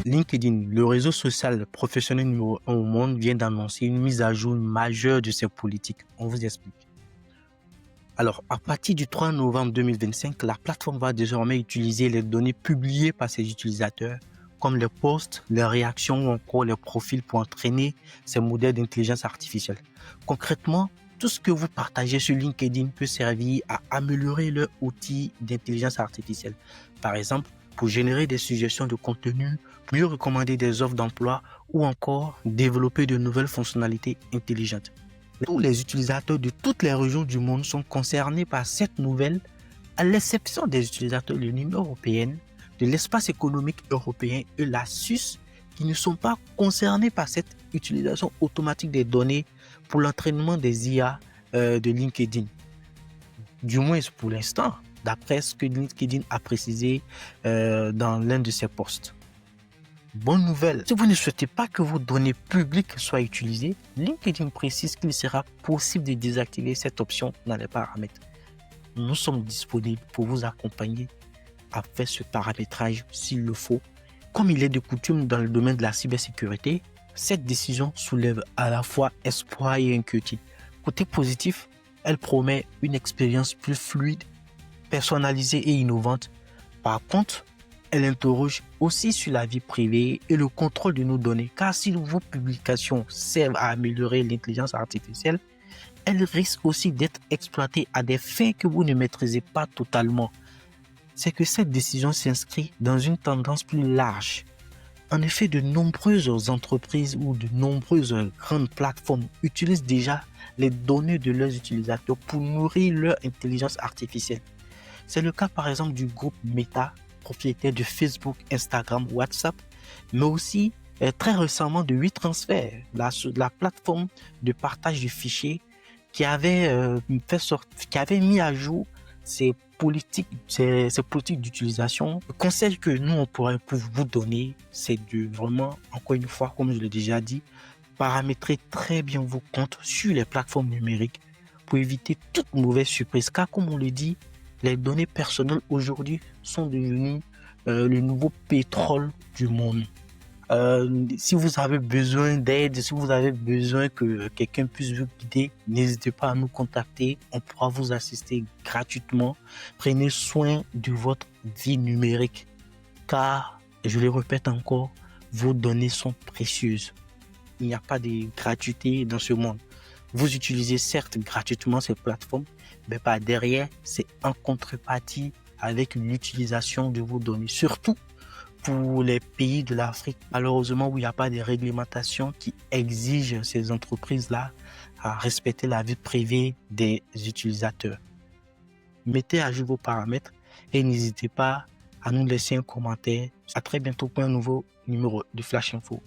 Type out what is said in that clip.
LinkedIn, le réseau social professionnel numéro 1 au monde, vient d'annoncer une mise à jour majeure de ses politiques. On vous explique. Alors, à partir du 3 novembre 2025, la plateforme va désormais utiliser les données publiées par ses utilisateurs, comme les posts, les réactions ou encore les profils pour entraîner ces modèles d'intelligence artificielle. Concrètement, tout ce que vous partagez sur LinkedIn peut servir à améliorer leur outil d'intelligence artificielle. Par exemple, pour générer des suggestions de contenu, mieux recommander des offres d'emploi ou encore développer de nouvelles fonctionnalités intelligentes. Tous les utilisateurs de toutes les régions du monde sont concernés par cette nouvelle, à l'exception des utilisateurs de l'Union européenne, de l'espace économique européen et la Suisse, qui ne sont pas concernés par cette utilisation automatique des données pour l'entraînement des IA de LinkedIn. Du moins pour l'instant, d'après ce que LinkedIn a précisé dans l'un de ses posts. Bonne nouvelle, si vous ne souhaitez pas que vos données publiques soient utilisées, LinkedIn précise qu'il sera possible de désactiver cette option dans les paramètres. Nous sommes disponibles pour vous accompagner à faire ce paramétrage s'il le faut. Comme il est de coutume dans le domaine de la cybersécurité, cette décision soulève à la fois espoir et inquiétude. Côté positif, elle promet une expérience plus fluide, personnalisée et innovante. Par contre, elle interroge aussi sur la vie privée et le contrôle de nos données, car si vos publications servent à améliorer l'intelligence artificielle, elles risquent aussi d'être exploitées à des fins que vous ne maîtrisez pas totalement. C'est que cette décision s'inscrit dans une tendance plus large. En effet, de nombreuses entreprises ou de nombreuses grandes plateformes utilisent déjà les données de leurs utilisateurs pour nourrir leur intelligence artificielle. C'est le cas par exemple du groupe Meta, propriétaire de Facebook, Instagram, WhatsApp, mais aussi très récemment de WeTransfer, la plateforme de partage de fichiers qui avait mis à jour ses politiques d'utilisation. Le conseil que nous on pourrait vous donner, c'est de vraiment, encore une fois, comme je l'ai déjà dit, paramétrer très bien vos comptes sur les plateformes numériques pour éviter toute mauvaise surprise. Car comme on le dit, les données personnelles aujourd'hui sont devenues le nouveau pétrole du monde. Si vous avez besoin d'aide, si vous avez besoin que quelqu'un puisse vous guider, n'hésitez pas à nous contacter. On pourra vous assister gratuitement. Prenez soin de votre vie numérique, car, je le répète encore, vos données sont précieuses. Il n'y a pas de gratuité dans ce monde. Vous utilisez certes gratuitement ces plateformes, mais par derrière, c'est en contrepartie avec l'utilisation de vos données. Surtout pour les pays de l'Afrique, malheureusement, où il n'y a pas de réglementation qui exigent ces entreprises-là à respecter la vie privée des utilisateurs. Mettez à jour vos paramètres et n'hésitez pas à nous laisser un commentaire. À très bientôt pour un nouveau numéro de Flash Info.